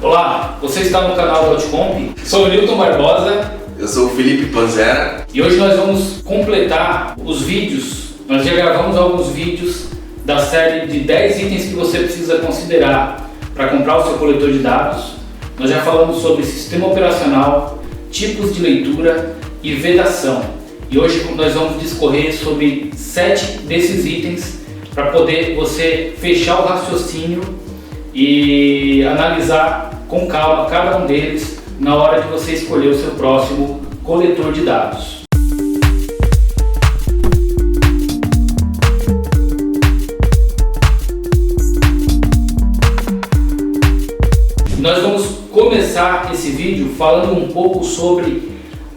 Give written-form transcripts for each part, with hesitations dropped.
Olá, você está no canal do Outcomp. Sou o Newton Barbosa. Eu sou o Felipe Panzera. E hoje nós vamos completar os vídeos. Nós já gravamos alguns vídeos da série de 10 itens que você precisa considerar para comprar o seu coletor de dados. Nós já falamos sobre sistema operacional, tipos de leitura e vedação. E hoje nós vamos discorrer sobre 7 desses itens para poder você fechar o raciocínio e analisar com calma cada um deles na hora de você escolher o seu próximo coletor de dados. Nós vamos começar esse vídeo falando um pouco sobre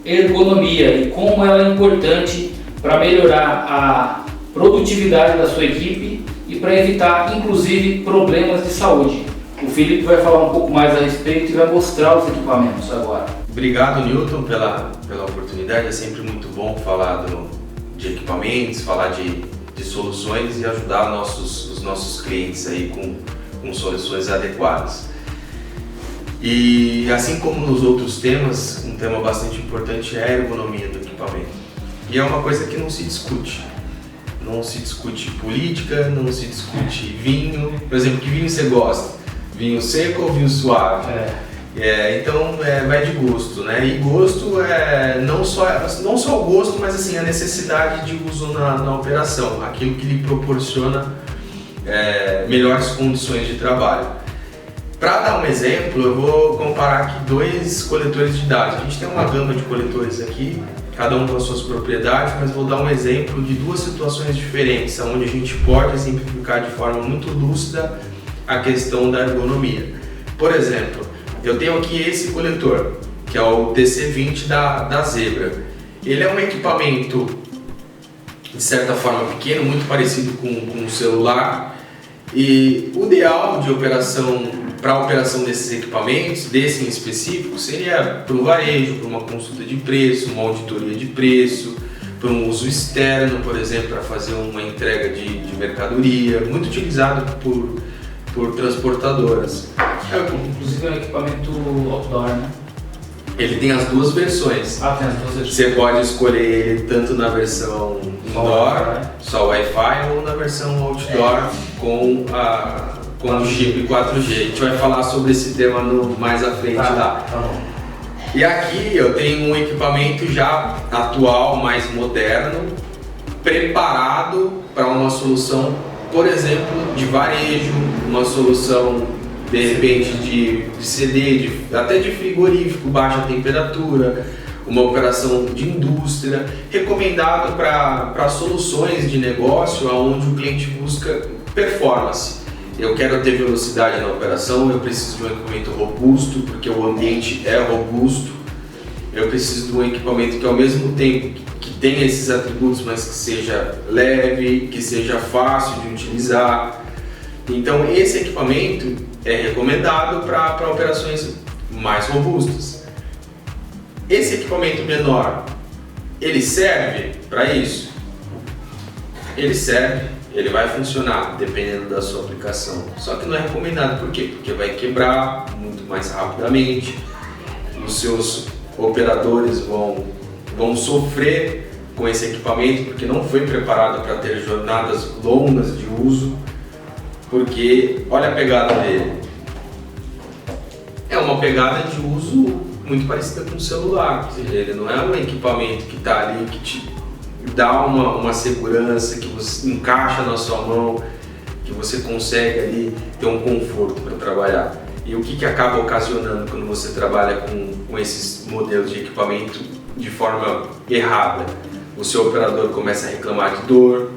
ergonomia e como ela é importante para melhorar a produtividade da sua equipe e para evitar, inclusive, problemas de saúde. O Felipe vai falar um pouco mais a respeito e vai mostrar os equipamentos agora. Obrigado, Newton, pela oportunidade. É sempre muito bom falar de equipamentos, falar de soluções e ajudar os nossos clientes aí com soluções adequadas. E assim como nos outros temas, um tema bastante importante é a ergonomia do equipamento. E é uma coisa que não se discute. Não se discute política, não se discute vinho. Por exemplo, que vinho você gosta? Vinho seco ou vinho suave? Então vai de gosto, né? E gosto é não só o gosto, mas assim, a necessidade de uso na operação, aquilo que lhe proporciona melhores condições de trabalho. Para dar um exemplo, eu vou comparar aqui 2 coletores de dados. A gente tem uma gama de coletores aqui, cada um com as suas propriedades, mas vou dar um exemplo de 2 situações diferentes, onde a gente pode exemplificar de forma muito lúcida a questão da ergonomia. Por exemplo, eu tenho aqui esse coletor, que é o TC20 da Zebra. Ele é um equipamento, de certa forma, pequeno, muito parecido com um celular, e o ideal de operação para a operação desses equipamentos, desse em específico, seria para um varejo, para uma consulta de preço, uma auditoria de preço, para um uso externo, por exemplo, para fazer uma entrega de mercadoria, muito utilizado por transportadoras. Inclusive é um equipamento outdoor, né? Ele tem as 2 versões. Tem as 2 versões. Você pode escolher ele tanto na versão indoor, só Wi-Fi, ou na versão outdoor com o chip 4G. A gente vai falar sobre esse tema mais à frente lá. Tá bom. E aqui eu tenho um equipamento já atual, mais moderno, preparado para uma solução, por exemplo, de varejo, uma solução de repente de CD, até de frigorífico, baixa temperatura, uma operação de indústria, recomendado para soluções de negócio onde o cliente busca performance. Eu quero ter velocidade na operação, eu preciso de um equipamento robusto, porque o ambiente é robusto. Eu preciso de um equipamento que ao mesmo tempo que tenha esses atributos, mas que seja leve, que seja fácil de utilizar. Então esse equipamento é recomendado para operações mais robustas. Esse equipamento menor, ele serve para isso? Ele serve. Ele vai funcionar dependendo da sua aplicação, só que não é recomendado. Por quê? Porque vai quebrar muito mais rapidamente, os seus operadores vão sofrer com esse equipamento porque não foi preparado para ter jornadas longas de uso, porque olha a pegada dele, é uma pegada de uso muito parecida com o celular, ou seja, ele não é um equipamento que está ali, que te dá uma segurança, que você encaixa na sua mão, que você consegue ali ter um conforto para trabalhar. E o que acaba ocasionando quando você trabalha com esses modelos de equipamento de forma errada? O seu operador começa a reclamar de dor,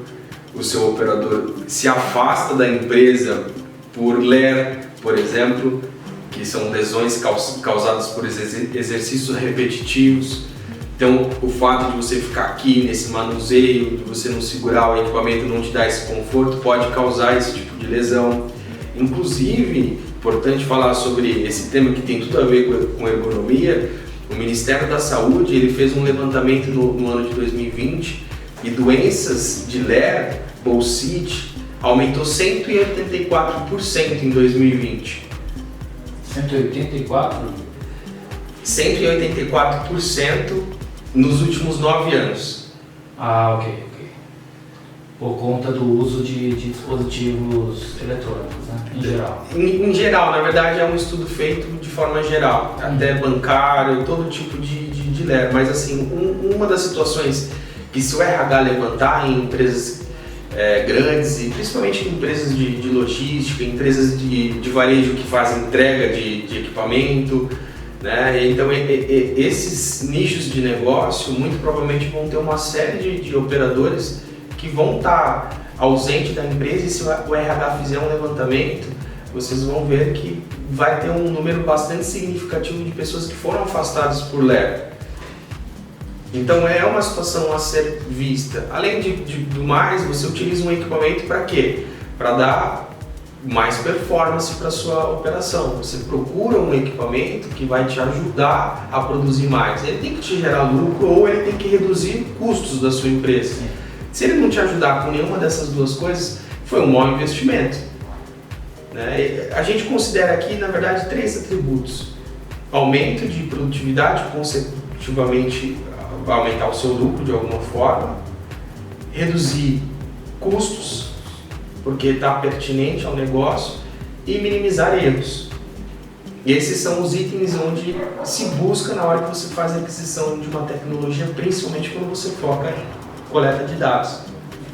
o seu operador se afasta da empresa por LER, por exemplo, que são lesões causadas por exercícios repetitivos. Então, o fato de você ficar aqui nesse manuseio, de você não segurar o equipamento, não te dar esse conforto, pode causar esse tipo de lesão. Inclusive, importante falar sobre esse tema que tem tudo a ver com ergonomia, o Ministério da Saúde ele fez um levantamento no ano de 2020 e doenças de LER, bolsite, aumentou 184% em 2020. 184? 184% nos últimos 9 anos. Ah, ok. Por conta do uso de dispositivos eletrônicos, né? Em geral. Em geral, na verdade é um estudo feito de forma geral, até bancário, todo tipo de lero. Mas assim, uma das situações que se o RH levantar em empresas grandes, e principalmente em empresas de logística, empresas de varejo que fazem entrega de equipamento, né? Então esses nichos de negócio muito provavelmente vão ter uma série de operadores que vão estar ausentes da empresa, e se o RH fizer um levantamento, vocês vão ver que vai ter um número bastante significativo de pessoas que foram afastadas por lero. Então é uma situação a ser vista. Além do mais, você utiliza um equipamento para quê? Para dar mais performance para a sua operação. Você procura um equipamento que vai te ajudar a produzir mais. Ele tem que te gerar lucro ou ele tem que reduzir custos da sua empresa. Se ele não te ajudar com nenhuma dessas duas coisas, foi um mau investimento. Né? A gente considera aqui, na verdade, 3 atributos. Aumento de produtividade, consecutivamente vai aumentar o seu lucro de alguma forma, reduzir custos, porque está pertinente ao negócio, e minimizar erros. E esses são os itens onde se busca na hora que você faz a aquisição de uma tecnologia, principalmente quando você foca em coleta de dados.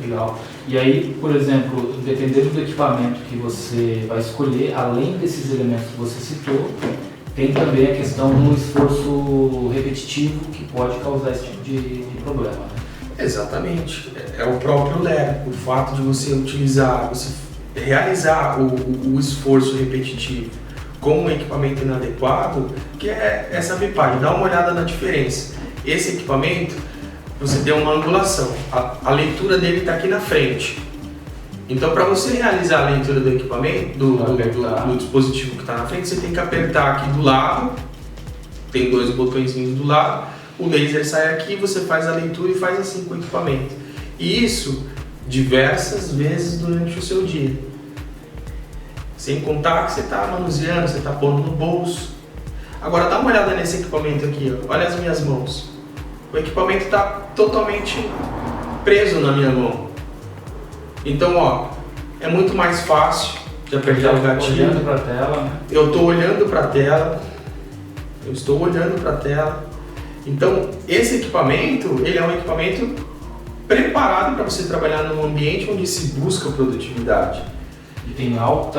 Legal. E aí, por exemplo, dependendo do equipamento que você vai escolher, além desses elementos que você citou, tem também a questão do esforço repetitivo que pode causar esse tipo de problema. Né? Exatamente. É o próprio lero. O fato de você realizar o esforço repetitivo com um equipamento inadequado, que é essa bipagem. Dá uma olhada na diferença. Esse equipamento, você tem uma angulação. A leitura dele está aqui na frente. Então, para você realizar a leitura do equipamento, do dispositivo que está na frente, você tem que apertar aqui do lado, tem 2 botõezinhos do lado, o laser sai aqui, você faz a leitura e faz assim com o equipamento. E isso diversas vezes durante o seu dia. Sem contar que você está manuseando, você está pondo no bolso. Agora dá uma olhada nesse equipamento aqui, ó. Olha as minhas mãos. O equipamento está totalmente preso na minha mão. Então, ó, é muito mais fácil de apertar o gatilho. Olhando para a tela, né? Eu estou olhando para a tela. Eu estou olhando para a tela. Então, esse equipamento, ele é um equipamento preparado para você trabalhar num ambiente onde se busca produtividade. E tem um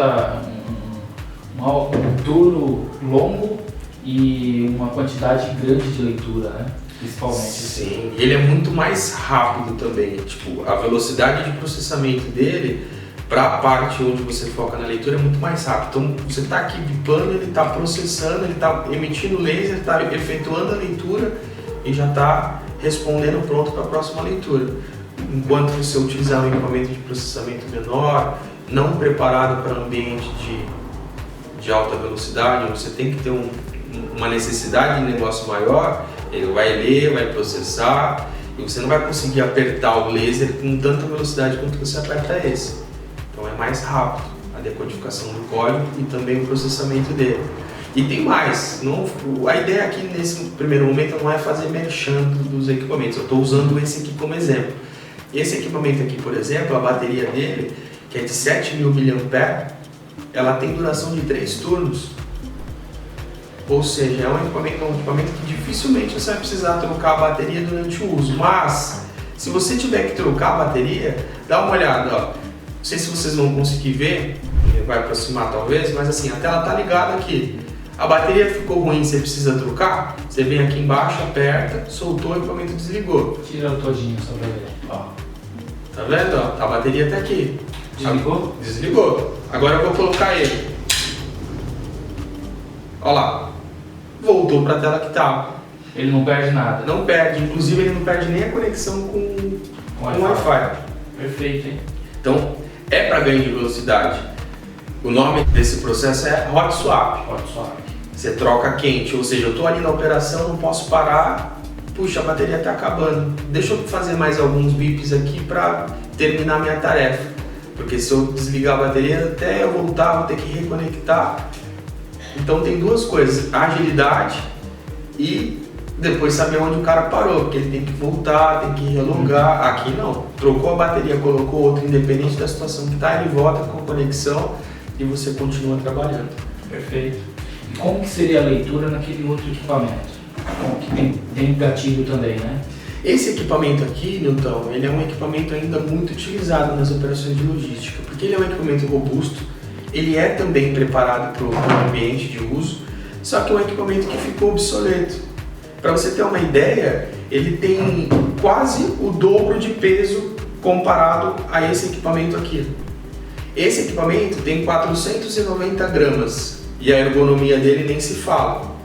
turno longo e uma quantidade grande de leitura, né? Principalmente. Sim, ele é muito mais rápido também. Tipo, a velocidade de processamento dele para a parte onde você foca na leitura é muito mais rápido. Então, você está aqui bipando, ele está processando, ele está emitindo laser, está efetuando a leitura e já está respondendo pronto para a próxima leitura. Enquanto você utilizar um equipamento de processamento menor, não preparado para ambiente de alta velocidade, onde você tem que ter uma necessidade de negócio maior, ele vai ler, vai processar e você não vai conseguir apertar o laser com tanta velocidade quanto você aperta esse. Então é mais rápido a decodificação do código e também o processamento dele. E tem mais, a ideia aqui nesse primeiro momento não é fazer merchan dos equipamentos, eu estou usando esse aqui como exemplo. Esse equipamento aqui, por exemplo, a bateria dele, que é de 7.000 mAh, ela tem duração de 3 turnos. Ou seja, é um equipamento que dificilmente você vai precisar trocar a bateria durante o uso. Mas, se você tiver que trocar a bateria, dá uma olhada. Ó. Não sei se vocês vão conseguir ver, vai aproximar talvez, mas assim, a tela está ligada aqui. A bateria ficou ruim, você precisa trocar, você vem aqui embaixo, aperta, soltou, o equipamento desligou. Tira todinho só pra ver. Ó. Tá vendo? Ó, a bateria está aqui. Desligou? Desligou. Agora eu vou colocar ele. Olha lá. Voltou para a tela que estava. Ele não perde nada? Não perde. Inclusive ele não perde nem a conexão com o Wi-Fi. Perfeito, hein? Então, é para ganho de velocidade. O nome desse processo é Hot Swap. Hot Swap. Você troca quente, ou seja, eu estou ali na operação, não posso parar, puxa, a bateria está acabando. Deixa eu fazer mais alguns bips aqui para terminar minha tarefa. Porque se eu desligar a bateria, até eu voltar, vou ter que reconectar. Então tem duas coisas, agilidade e depois saber onde o cara parou, porque ele tem que voltar, tem que relogar. Aqui não, trocou a bateria, colocou outra, independente da situação que está, ele volta com a conexão e você continua trabalhando. Perfeito. E como que seria a leitura naquele outro equipamento? Como que tem gatilho também, né? Esse equipamento aqui, Newton, ele é um equipamento ainda muito utilizado nas operações de logística, porque ele é um equipamento robusto, ele é também preparado para o ambiente de uso, só que é um equipamento que ficou obsoleto. Para você ter uma ideia, ele tem quase o dobro de peso comparado a esse equipamento aqui. Esse equipamento tem 490 gramas e a ergonomia dele nem se fala.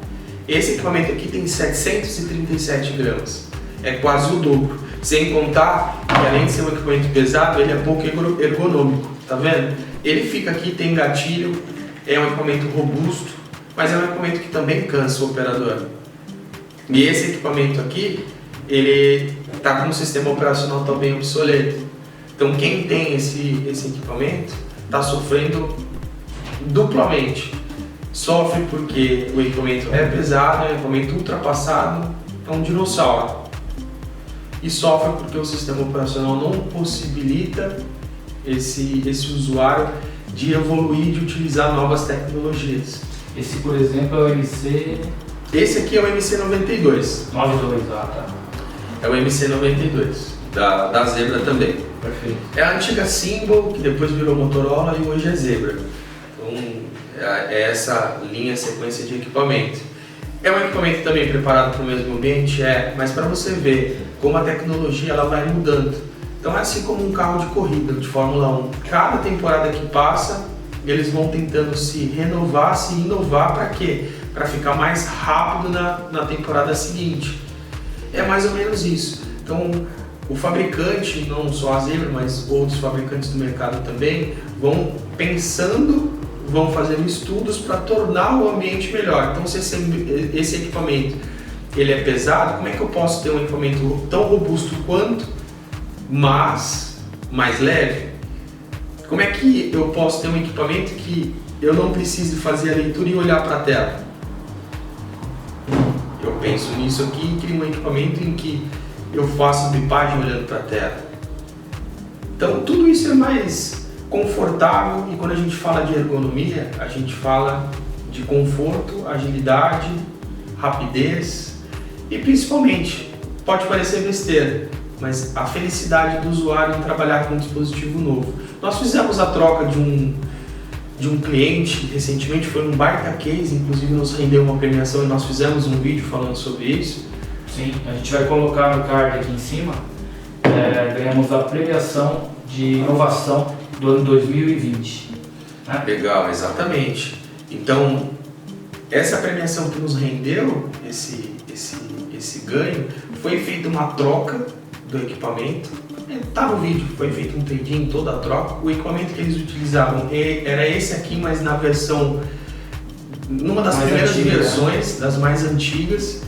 Esse equipamento aqui tem 737 gramas, é quase o dobro. Sem contar que além de ser um equipamento pesado, ele é pouco ergonômico, tá vendo? Ele fica aqui, tem gatilho, é um equipamento robusto, mas é um equipamento que também cansa o operador. E esse equipamento aqui, ele está com um sistema operacional também obsoleto. Então quem tem esse equipamento está sofrendo duplamente. Sofre porque o equipamento é pesado, é um equipamento ultrapassado, é um dinossauro. E sofre porque o sistema operacional não possibilita esse usuário de evoluir, de utilizar novas tecnologias. Esse, por exemplo, é o MC... Esse aqui é o MC92. 92, tá. É o MC92, da Zebra também. Perfeito. É a antiga Symbol, que depois virou Motorola e hoje é Zebra. Então, é essa linha, sequência de equipamento. É um equipamento também preparado para o mesmo ambiente? É, mas para você ver como a tecnologia ela vai mudando. Então é assim como um carro de corrida, de Fórmula 1. Cada temporada que passa, eles vão tentando se renovar, se inovar para quê? Para ficar mais rápido na temporada seguinte. É mais ou menos isso. Então, o fabricante, não só a Zebra, mas outros fabricantes do mercado também, vão pensando, vão fazendo estudos para tornar o ambiente melhor. Então, se esse equipamento ele é pesado, como é que eu posso ter um equipamento tão robusto quanto, mas mais leve? Como é que eu posso ter um equipamento que eu não precise fazer a leitura e olhar para a tela? Eu penso nisso aqui e crio um equipamento em que eu faço bipagem olhando para a tela. Então tudo isso é mais confortável e quando a gente fala de ergonomia, a gente fala de conforto, agilidade, rapidez e principalmente, pode parecer besteira, mas a felicidade do usuário em trabalhar com um dispositivo novo. Nós fizemos a troca de um cliente recentemente, foi um baita case, inclusive nos rendeu uma premiação e nós fizemos um vídeo falando sobre isso. Sim, a gente vai colocar no card aqui em cima, ganhamos a premiação de inovação do ano 2020. Né? Legal, exatamente. Então, essa premiação que nos rendeu, esse ganho, foi feita uma troca do equipamento. Está no vídeo, foi feito um trade-in, toda a troca. O equipamento que eles utilizavam era esse aqui, mas na versão, numa das mais primeiras antiga, versões, das mais antigas.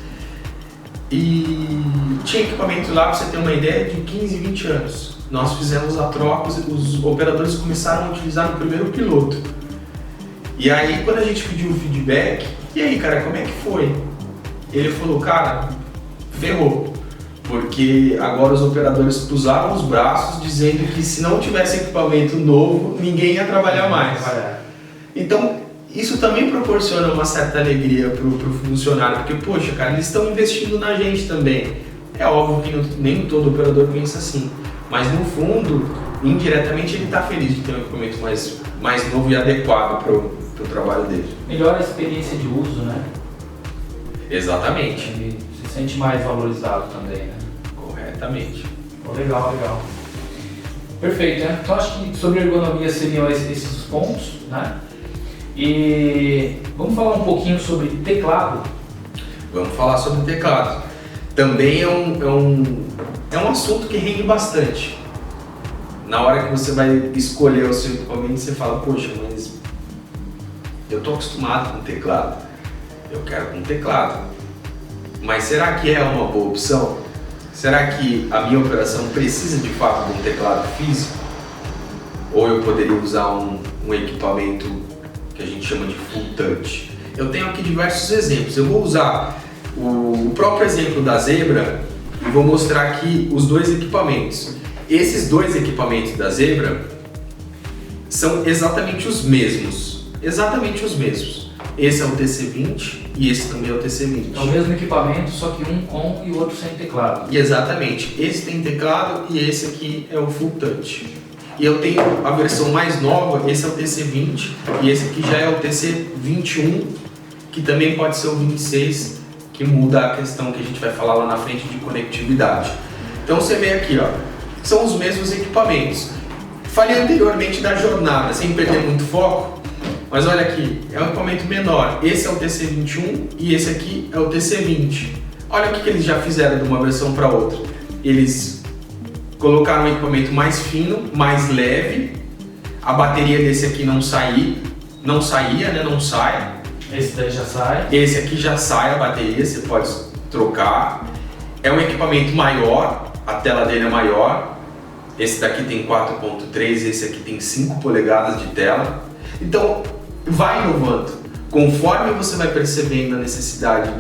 E tinha equipamento lá, para você ter uma ideia, de 15, 20 anos. Nós fizemos a troca, os operadores começaram a utilizar no primeiro piloto. E aí, quando a gente pediu o feedback, e aí, cara, como é que foi? Ele falou, cara, ferrou. Porque agora os operadores cruzaram os braços dizendo que se não tivesse equipamento novo, ninguém ia trabalhar mais. Então, isso também proporciona uma certa alegria para o funcionário, porque, poxa, cara, eles estão investindo na gente também. É óbvio que nem todo operador pensa assim, mas no fundo, indiretamente, ele está feliz de ter um equipamento mais novo e adequado para o trabalho dele. Melhora a experiência de uso, né? Exatamente. Ele se sente mais valorizado também, né? Corretamente. Legal, legal. Perfeito, né? Então acho que sobre ergonomia seriam esses os pontos, né? E vamos falar um pouquinho sobre teclado. Vamos falar sobre teclado. Também é um assunto que rende bastante. Na hora que você vai escolher o seu equipamento, você fala, poxa, mas eu estou acostumado com teclado. Eu quero um teclado. Mas será que é uma boa opção? Será que a minha operação precisa de fato de um teclado físico? Ou eu poderia usar um equipamento que a gente chama de full touch? Eu tenho aqui diversos exemplos. Eu vou usar o próprio exemplo da Zebra e vou mostrar aqui os dois equipamentos. Esses dois equipamentos da Zebra são exatamente os mesmos. Exatamente os mesmos. Esse é o TC20 e esse também é o TC20. É o mesmo equipamento, só que um com e o outro sem teclado. E exatamente. Esse tem teclado e esse aqui é o Full Touch. E eu tenho a versão mais nova, esse é o TC20 e esse aqui já é o TC21, que também pode ser o 26, que muda a questão que a gente vai falar lá na frente de conectividade. Então você vê aqui, ó, são os mesmos equipamentos. Falei anteriormente da jornada, sem perder muito foco, mas olha aqui, é um equipamento menor. Esse é o TC21 e esse aqui é o TC20. Olha o que eles já fizeram de uma versão para outra. Eles colocaram um equipamento mais fino, mais leve. A bateria desse aqui não sai. Esse daí já sai. Esse aqui já sai a bateria, você pode trocar. É um equipamento maior, a tela dele é maior. Esse daqui tem 4.3, esse aqui tem 5 polegadas de tela. Então, vai inovando. Conforme você vai percebendo a necessidade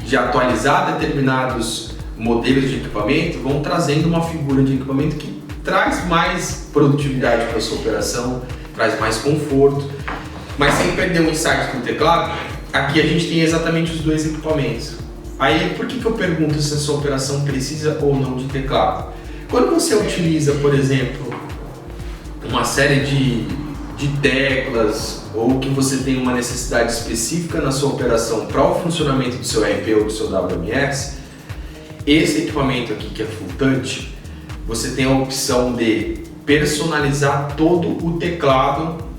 de atualizar determinados modelos de equipamento, vão trazendo uma figura de equipamento que traz mais produtividade para a sua operação, traz mais conforto. Mas sem perder o insight do teclado, aqui a gente tem exatamente os dois equipamentos. Aí, por que eu pergunto se a sua operação precisa ou não de teclado? Quando você utiliza, por exemplo, uma série de teclas ou que você tem uma necessidade específica na sua operação para o funcionamento do seu RP ou do seu WMS, esse equipamento aqui que é Full Touch, você tem a opção de personalizar todo o teclado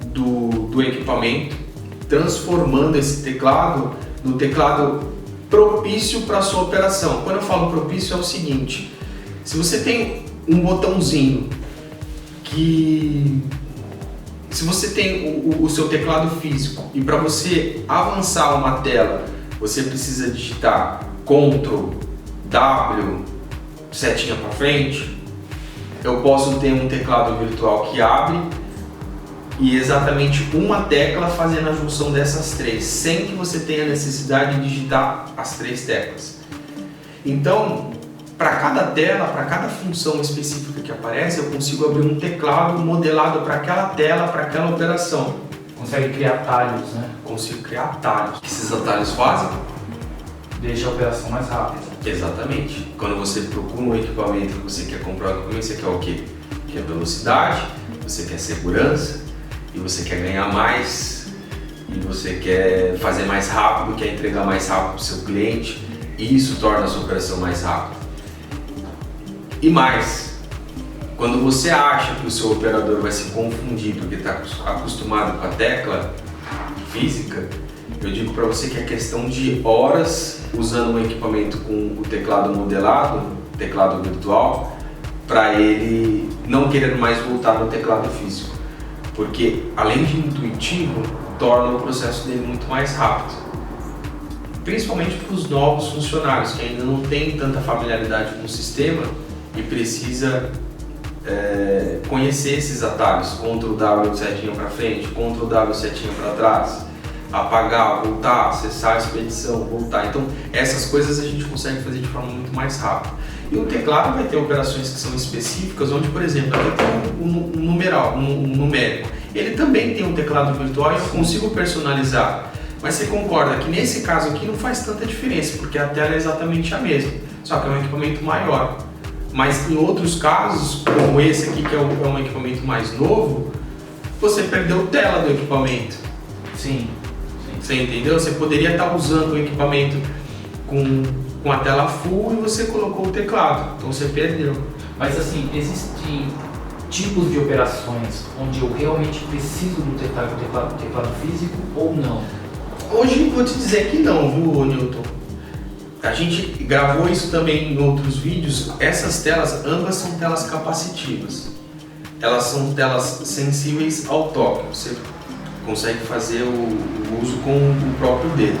do equipamento, transformando esse teclado no teclado propício para a sua operação. Quando eu falo propício é o seguinte: se você tem um botãozinho se você tem o seu teclado físico e para você avançar uma tela você precisa digitar Ctrl, W, setinha para frente, eu posso ter um teclado virtual que abre e exatamente uma tecla fazendo a junção dessas três, sem que você tenha necessidade de digitar as três teclas. Então, para cada tela, para cada função específica que aparece, eu consigo abrir um teclado modelado para aquela tela, para aquela operação. Consegue criar atalhos, né? Consigo criar atalhos. O que esses atalhos fazem? Deixa a operação mais rápida. Exatamente. Quando você procura um equipamento que você quer comprar um equipamento, você quer o quê? Quer velocidade, você quer segurança, e você quer ganhar mais, e você quer fazer mais rápido, quer entregar mais rápido para o seu cliente, e isso torna a sua operação mais rápida. E mais, quando você acha que o seu operador vai se confundir porque está acostumado com a tecla física, eu digo para você que é questão de horas usando um equipamento com o teclado modelado, teclado virtual, para ele não querer mais voltar no teclado físico. Porque além de intuitivo, torna o processo dele muito mais rápido. Principalmente para os novos funcionários que ainda não têm tanta familiaridade com o sistema e precisa conhecer esses atalhos, Ctrl W setinha para frente, Ctrl W setinha para trás, apagar, voltar, acessar a expedição, voltar. Então essas coisas a gente consegue fazer de forma muito mais rápida. E o teclado vai ter operações que são específicas, onde, por exemplo, aqui tem um numeral, um numérico. Ele também tem um teclado virtual e eu consigo personalizar. Mas você concorda que nesse caso aqui não faz tanta diferença, porque a tela é exatamente a mesma, só que é um equipamento maior. Mas em outros casos, como esse aqui que é um equipamento mais novo, você perdeu tela do equipamento. Sim. Você entendeu? Você poderia estar usando o equipamento com a tela full e você colocou o teclado, então você perdeu. Mas assim, existem tipos de operações onde eu realmente preciso do teclado físico ou não? Hoje vou te dizer que não, viu, Newton? A gente gravou isso também em outros vídeos. Essas telas, ambas são telas capacitivas. Elas são telas sensíveis ao toque. Você consegue fazer o uso com o próprio dedo.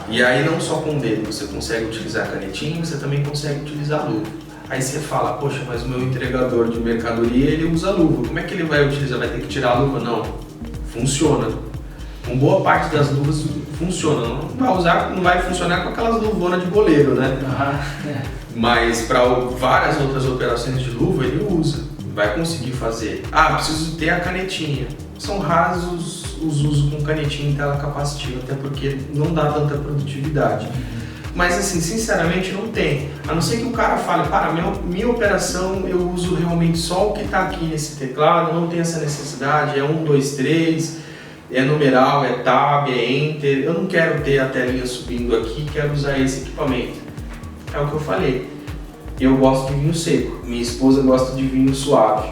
E aí não só com o dedo, você consegue utilizar canetinha, você também consegue utilizar luva. Aí você fala, poxa, mas o meu entregador de mercadoria ele usa luva, como é que ele vai utilizar? Vai ter que tirar a luva? Não, funciona. com boa parte das luvas funciona. Não vai funcionar com aquelas luvonas de goleiro, né? Mas para várias outras operações de luva ele usa, vai conseguir fazer. Preciso ter a canetinha. São raros os usos com canetinha em tela capacitiva, até porque não dá tanta produtividade. Mas assim, sinceramente não tem. A não ser que o cara fale, minha operação eu uso realmente só o que está aqui nesse teclado, não tem essa necessidade, é 1, 2, 3, é numeral, é tab, é enter, eu não quero ter a telinha subindo aqui, quero usar esse equipamento. É o que eu falei. Eu gosto de vinho seco, minha esposa gosta de vinho suave.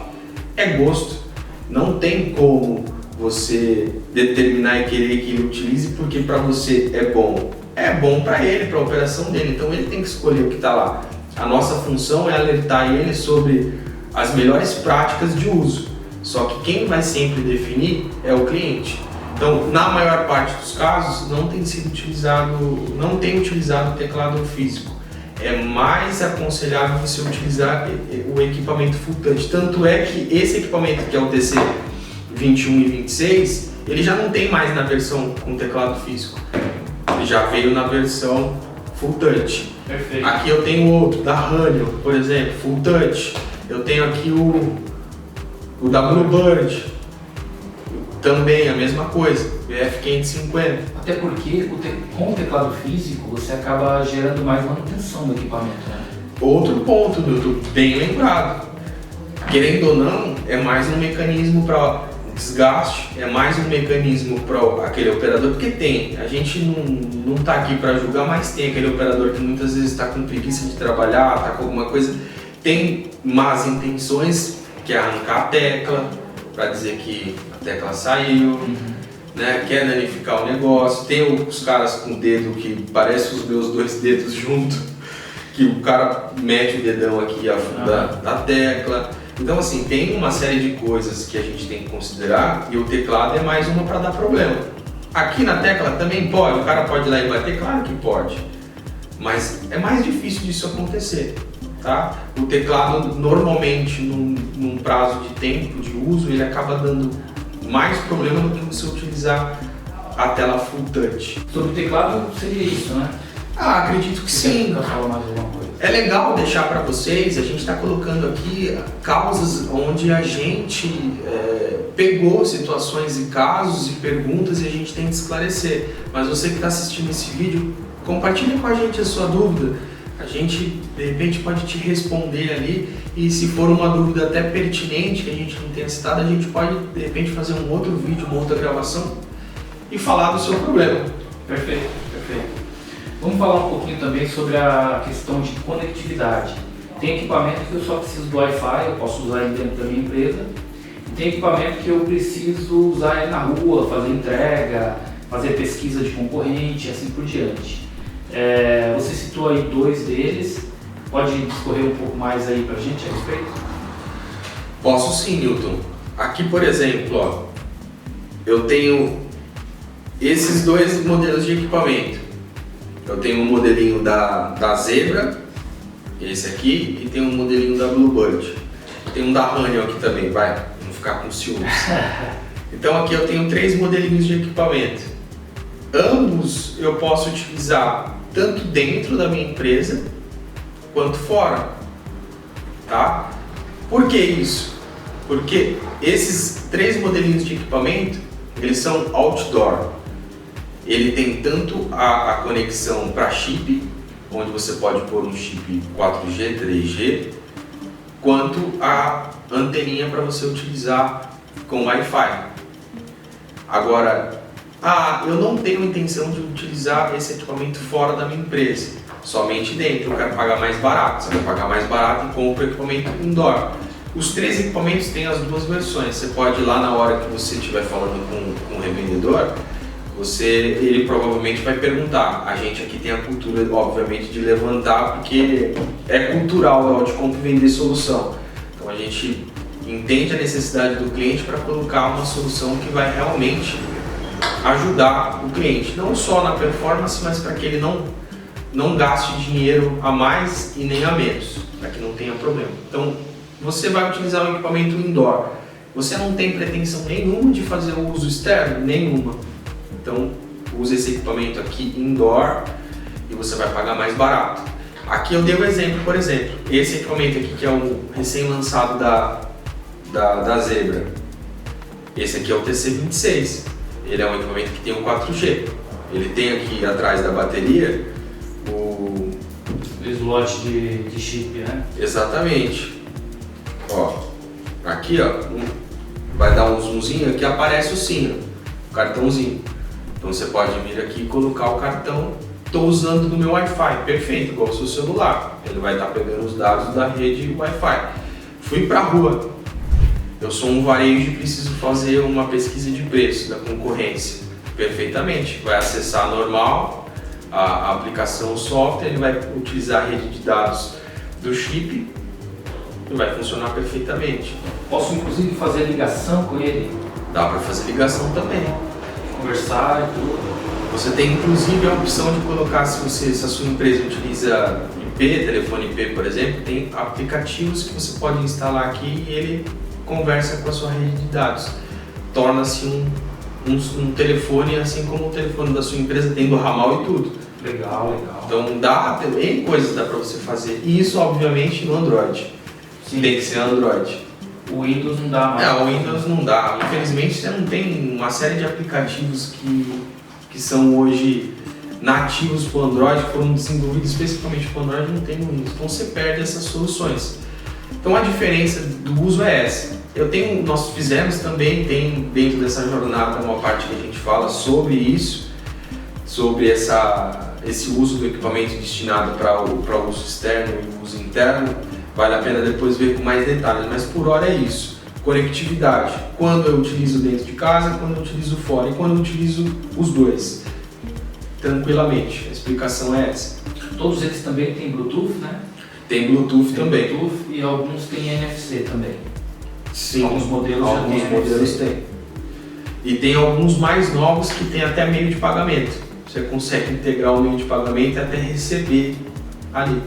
É gosto. Não tem como você determinar e querer que ele utilize porque para você é bom. É bom para ele, para a operação dele, então ele tem que escolher o que está lá. A nossa função é alertar ele sobre as melhores práticas de uso. Só que quem vai sempre definir é o cliente. Então, na maior parte dos casos, não tem utilizado o teclado físico. É mais aconselhável você utilizar o equipamento full touch. Tanto é que esse equipamento, que é o TC 21 e 26, ele já não tem mais na versão com teclado físico. Ele já veio na versão full touch. Perfeito. Aqui eu tenho outro, da Haniel, por exemplo, full touch. Eu tenho aqui o da Bluebird, também a mesma coisa, BF550. Até porque com o teclado físico você acaba gerando mais manutenção do equipamento, né? Outro ponto, Nilton, bem lembrado. Querendo ou não, é mais um mecanismo para desgaste, é mais um mecanismo para aquele operador, porque a gente não está aqui para julgar, mas tem aquele operador que muitas vezes está com preguiça de trabalhar, está com alguma coisa, tem más intenções, que é arrancar a tecla, para dizer que a tecla saiu, né? Quer danificar o negócio. Tem os caras com o dedo que parece os meus 2 dedos juntos, que o cara mete o dedão aqui e afunda a tecla. Então assim, tem uma série de coisas que a gente tem que considerar e o teclado é mais uma para dar problema. Aqui na tecla também pode, o cara pode ir lá e bater, claro que pode, mas é mais difícil disso acontecer. Tá? O teclado normalmente num prazo de tempo de uso ele acaba dando mais problema do que você utilizar a tela full touch. Sobre o teclado seria isso, né? Acredito que sim. Falar mais alguma coisa. É legal deixar para vocês, a gente está colocando aqui causas onde a gente pegou situações e casos e perguntas e a gente tem que esclarecer. Mas você que está assistindo esse vídeo, compartilhe com a gente a sua dúvida. A gente, de repente, pode te responder ali e se for uma dúvida até pertinente que a gente não tenha citado, a gente pode, de repente, fazer um outro vídeo, uma outra gravação e falar do seu problema. Perfeito, perfeito. Vamos falar um pouquinho também sobre a questão de conectividade. Tem equipamento que eu só preciso do Wi-Fi, eu posso usar ele dentro da minha empresa. E tem equipamento que eu preciso usar ele na rua, fazer entrega, fazer pesquisa de concorrente e assim por diante. Você citou aí 2 deles, pode discorrer um pouco mais aí pra gente a respeito? Posso sim, Nilton. Aqui, por exemplo, eu tenho esses 2 modelos de equipamento. Eu tenho um modelinho da Zebra, esse aqui, e tem um modelinho da Bluebird. Tem um da Haniel aqui também, vai, não ficar com ciúmes. Então aqui eu tenho 3 modelinhos de equipamento. Ambos eu posso utilizar tanto dentro da minha empresa quanto fora, tá? Por que isso? Porque esses 3 modelinhos de equipamento, eles são outdoor. Ele tem tanto a conexão para chip, onde você pode pôr um chip 4G, 3G, quanto a anteninha para você utilizar com Wi-Fi. Agora, eu não tenho intenção de utilizar esse equipamento fora da minha empresa, somente dentro, eu quero pagar mais barato. Você vai pagar mais barato e compra o equipamento indoor. Os 3 equipamentos têm as 2 versões, você pode ir lá na hora que você estiver falando com o revendedor, ele provavelmente vai perguntar. A gente aqui tem a cultura, obviamente, de levantar, porque é cultural a Audicomp vender solução. Então a gente entende a necessidade do cliente para colocar uma solução que vai realmente ajudar o cliente, não só na performance, mas para que ele não gaste dinheiro a mais e nem a menos, para que não tenha problema. Então você vai utilizar um equipamento indoor, você não tem pretensão nenhuma de fazer o uso externo? Nenhuma. Então use esse equipamento aqui indoor e você vai pagar mais barato. Aqui eu dei um exemplo, por exemplo, esse equipamento aqui que é o recém-lançado da Zebra. Esse aqui é o TC26, ele é um equipamento que tem um 4G. Ele tem aqui atrás da bateria o slot de chip, né? Exatamente. Ó, aqui ó, vai dar um zoomzinho, aqui aparece o SIM, o cartãozinho. Então você pode vir aqui e colocar o cartão. Estou usando no meu Wi-Fi, perfeito, igual o seu celular. Ele vai estar pegando os dados da rede Wi-Fi. Fui para a rua. Eu sou um varejo e preciso fazer uma pesquisa de preço da concorrência. Perfeitamente. Vai acessar normal a aplicação, o software, ele vai utilizar a rede de dados do chip e vai funcionar perfeitamente. Posso inclusive fazer ligação com ele? Dá para fazer ligação também. Conversar e tudo. Você tem inclusive a opção de colocar, se a sua empresa utiliza IP, telefone IP, por exemplo, tem aplicativos que você pode instalar aqui e ele conversa com a sua rede de dados. Torna-se um telefone assim como o telefone da sua empresa, tendo ramal e tudo. Legal, legal. Então dá, tem coisas dá para você fazer. E isso obviamente no Android. Sim. Tem que ser Android. O Windows não dá mais. Não, o Windows não dá. Infelizmente você não tem uma série de aplicativos que são hoje nativos para o Android, que foram desenvolvidos especificamente para o Android, não tem no Windows. Então você perde essas soluções. Então a diferença do uso é essa. Nós fizemos também, tem dentro dessa jornada uma parte que a gente fala sobre isso, sobre esse uso do equipamento destinado para o uso externo e o uso interno. Vale a pena depois ver com mais detalhes, mas por hora é isso. Conectividade, quando eu utilizo dentro de casa, quando eu utilizo fora e quando eu utilizo os dois, tranquilamente. A explicação é essa. Todos eles também têm Bluetooth, né? Tem Bluetooth também. Bluetooth e alguns têm NFC também. Sim, alguns modelos têm. E tem alguns mais novos que tem até meio de pagamento. Você consegue integrar o meio de pagamento e até receber ali.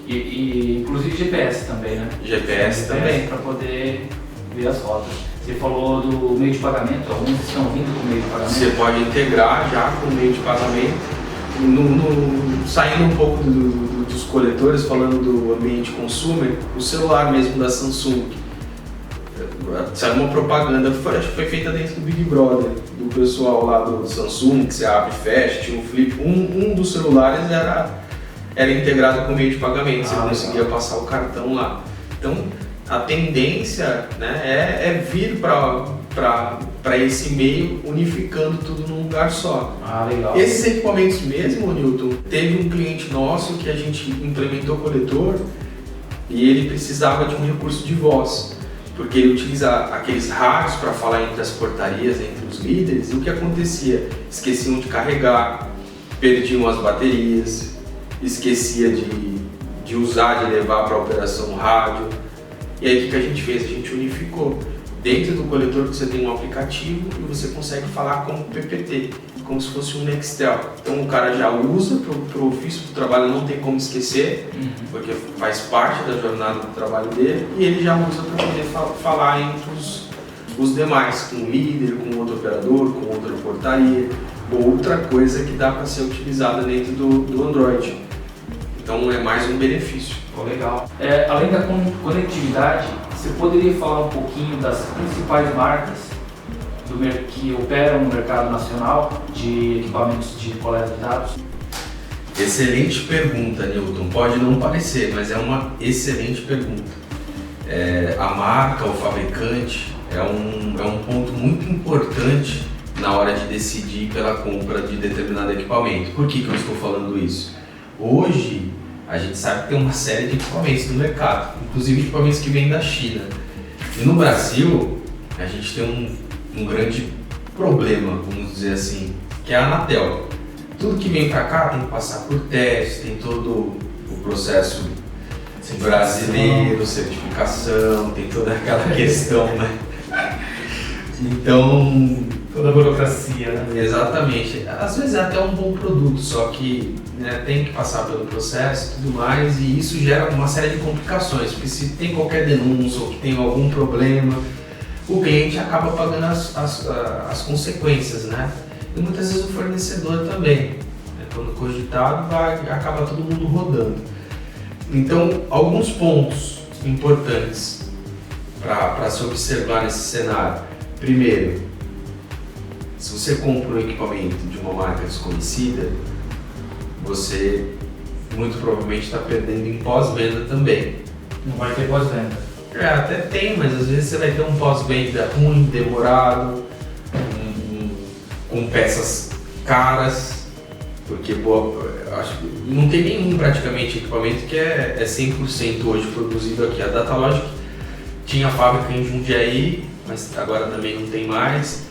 E inclusive GPS também, né? GPS também. Para poder ver as rotas. Você falou do meio de pagamento, alguns estão vindo com o meio de pagamento. Você pode integrar já com o meio de pagamento. Saindo um pouco dos coletores, falando do ambiente consumer, o celular mesmo da Samsung. Saiu uma propaganda, acho que foi feita dentro do Big Brother, do pessoal lá do Samsung, que você abre e fecha, tinha um flip. Um dos celulares era integrado com o meio de pagamento, você conseguia passar o cartão lá. Então a tendência, né, é vir para esse meio, unificando tudo num lugar só. Legal. Esses equipamentos mesmo, Newton, teve um cliente nosso que a gente implementou o coletor e ele precisava de um recurso de voz, porque ele utiliza aqueles rádios para falar entre as portarias, entre os líderes, e o que acontecia? Esqueciam de carregar, perdiam as baterias, esquecia de usar, de levar para a operação rádio. E aí o que a gente fez? A gente unificou. Dentro do coletor você tem um aplicativo e você consegue falar como PPT, como se fosse um Nextel. Então o cara já usa para o ofício do trabalho, não tem como esquecer, porque faz parte da jornada do trabalho dele, e ele já usa para poder falar entre os demais, com o líder, com outro operador, com outra portaria, ou outra coisa que dá para ser utilizada dentro do Android. Então é mais um benefício. Legal. Além da conectividade, você poderia falar um pouquinho das principais marcas que operam no mercado nacional de equipamentos de coleta de dados? Excelente pergunta, Newton. Pode não parecer, mas é uma excelente pergunta. A marca, o fabricante, é um ponto muito importante na hora de decidir pela compra de determinado equipamento. Por que eu estou falando isso? Hoje, a gente sabe que tem uma série de equipamentos no mercado, inclusive equipamentos que vêm da China. E no Brasil, a gente tem um grande problema, vamos dizer assim, que é a Anatel. Tudo que vem para cá tem que passar por teste, tem todo o processo brasileiro, certificação, tem toda aquela questão, né? Então, toda a burocracia, né? Exatamente. Às vezes é até um bom produto, só que tem que passar pelo processo e tudo mais, e isso gera uma série de complicações, porque se tem qualquer denúncia ou que tem algum problema, o cliente acaba pagando as consequências, né? e muitas vezes o fornecedor também. Quando cogitado, acaba todo mundo rodando. Então, alguns pontos importantes para se observar nesse cenário. Primeiro, se você compra um equipamento de uma marca desconhecida, você muito provavelmente está perdendo em pós-venda também. Não vai ter pós-venda. Até tem, mas às vezes você vai ter um pós-venda ruim, demorado, com peças caras. Porque acho que não tem nenhum praticamente equipamento que é 100% hoje produzido aqui. A Datalogic tinha fábrica em Jundiaí, mas agora também não tem mais.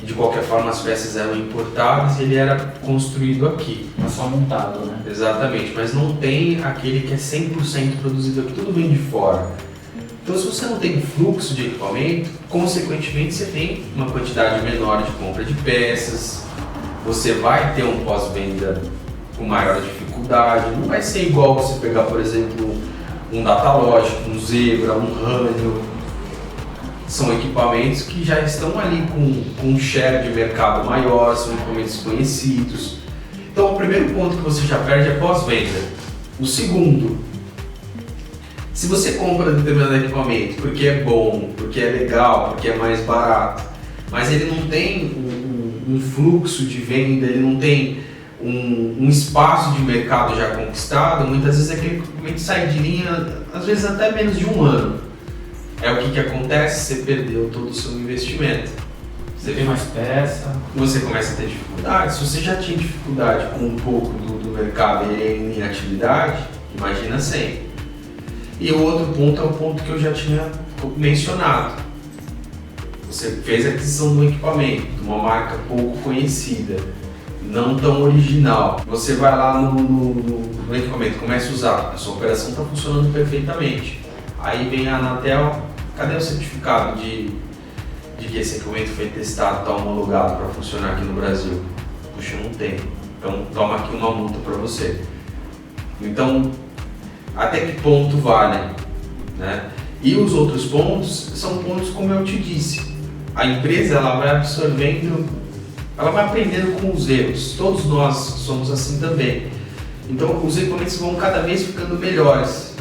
E de qualquer forma as peças eram importadas e ele era construído aqui. Não só montado, né? Exatamente, mas não tem aquele que é 100% produzido aqui, tudo vem de fora. Então se você não tem fluxo de equipamento, consequentemente você tem uma quantidade menor de compra de peças. Você vai ter um pós-venda com maior dificuldade, não vai ser igual você pegar, por exemplo, um Datalogic, um Zebra, um Ranio. São equipamentos que já estão ali com um share de mercado maior, são equipamentos conhecidos. Então o primeiro ponto que você já perde é pós-venda. O segundo, se você compra determinado equipamento porque é bom, porque é legal, porque é mais barato, mas ele não tem um fluxo de venda, ele não tem um espaço de mercado já conquistado, muitas vezes aquele equipamento sai de linha, às vezes até menos de um ano. O que acontece? Você perdeu todo o seu investimento. Você tem mais peça. Você começa a ter dificuldade. Se você já tinha dificuldade com um pouco do mercado e ele em atividade, imagina sem. E o outro ponto é o ponto que eu já tinha mencionado. Você fez a aquisição de um equipamento, de uma marca pouco conhecida, não tão original. Você vai lá no equipamento, começa a usar, a sua operação está funcionando perfeitamente. Aí vem a Anatel, cadê o certificado de que esse equipamento foi testado, está homologado para funcionar aqui no Brasil? Puxa, não tem. Então toma aqui uma multa para você. Então, até que ponto vale? Né? E os outros pontos são pontos como eu te disse. A empresa ela vai absorvendo, ela vai aprendendo com os erros. Todos nós somos assim também. Então os equipamentos vão cada vez ficando melhores.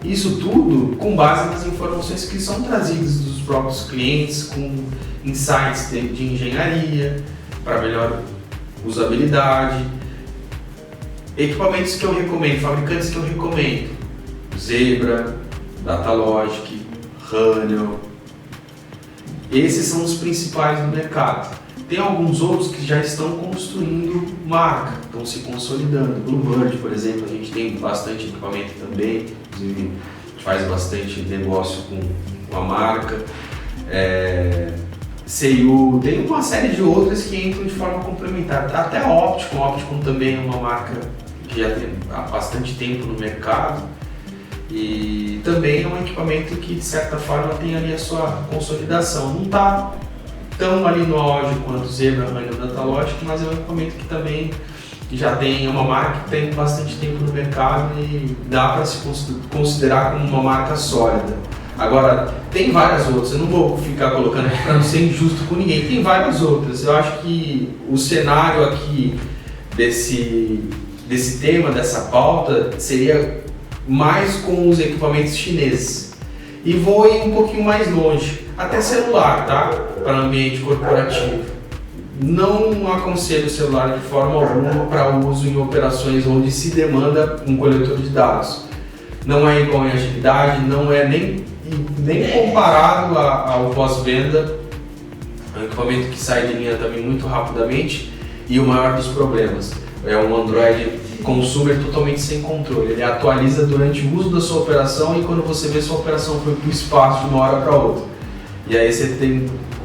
Isso tudo com base nas informações que são trazidas dos próprios clientes, com insights de engenharia, para melhor usabilidade. Equipamentos que eu recomendo, fabricantes que eu recomendo: Zebra, Datalogic, Ranio. Esses são os principais do mercado. Tem alguns outros que já estão construindo marca, estão se consolidando. Bluebird, por exemplo, a gente tem bastante equipamento também, inclusive a gente faz bastante negócio com a marca. CU, tem uma série de outras que entram de forma complementar. Até a Opticon, a Opticon também é uma marca que já tem há bastante tempo no mercado. E também é um equipamento que de certa forma tem ali a sua consolidação. Não está tão ali no auge quanto o Zebra, Ranio, Datalogic, mas é um equipamento que também já tem uma marca que tem bastante tempo no mercado e dá para se considerar como uma marca sólida. Agora, tem várias outras, eu não vou ficar colocando aqui para não ser injusto com ninguém, tem várias outras. Eu acho que o cenário aqui desse tema, dessa pauta, seria mais com os equipamentos chineses. E vou ir um pouquinho mais longe, até celular, tá? Para ambiente corporativo. Não aconselho o celular de forma alguma para uso em operações onde se demanda um coletor de dados. Não é igual em agilidade, não é nem comparado ao pós-venda. É um equipamento que sai de linha também muito rapidamente e o maior dos problemas é um Android consumer totalmente sem controle. Ele atualiza durante o uso da sua operação e quando você vê sua operação foi para o espaço de uma hora para outra. E aí você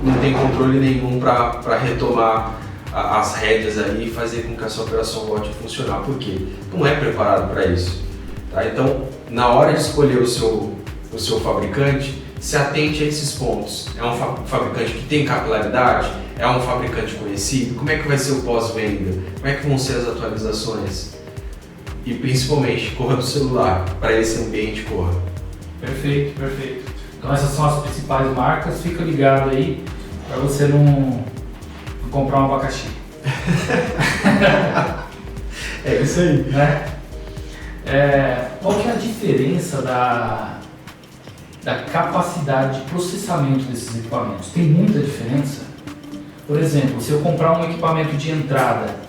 não tem controle nenhum para retomar as rédeas ali e fazer com que a sua operação volte a funcionar. Por quê? Não é preparado para isso. Tá? Então, na hora de escolher o seu fabricante, se atente a esses pontos. É um fabricante que tem capilaridade? É um fabricante conhecido? Como é que vai ser o pós-venda? Como é que vão ser as atualizações? E principalmente, corra do celular, para esse ambiente corra. Perfeito, perfeito. Então essas são as principais marcas, fica ligado aí para você não comprar um abacaxi. É isso aí. Né? Qual que é a diferença da capacidade de processamento desses equipamentos? Tem muita diferença? Por exemplo, se eu comprar um equipamento de entrada,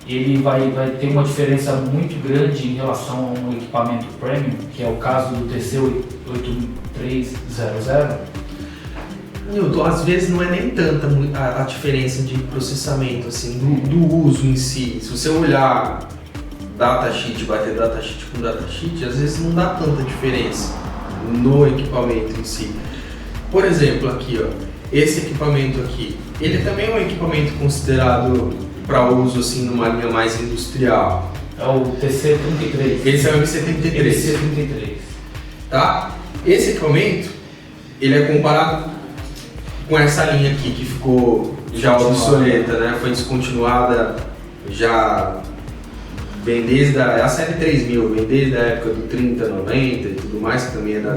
ele vai ter uma diferença muito grande em relação a um equipamento premium, que é o caso do TC8300? Newton, às vezes não é nem tanta a diferença de processamento assim, do uso em si. Se você olhar datasheet, bater datasheet com datasheet, às vezes não dá tanta diferença no equipamento em si. Por exemplo, aqui, ó, esse equipamento aqui, ele também é um equipamento considerado para uso assim numa linha mais industrial. É o TC33. Esse é o MC33. MC33. Tá? Esse equipamento, ele é comparado com essa linha aqui que ficou já obsoleta, né? Foi descontinuada já bem desde a série 3000, bem desde a época do 3090 e tudo mais, que também é da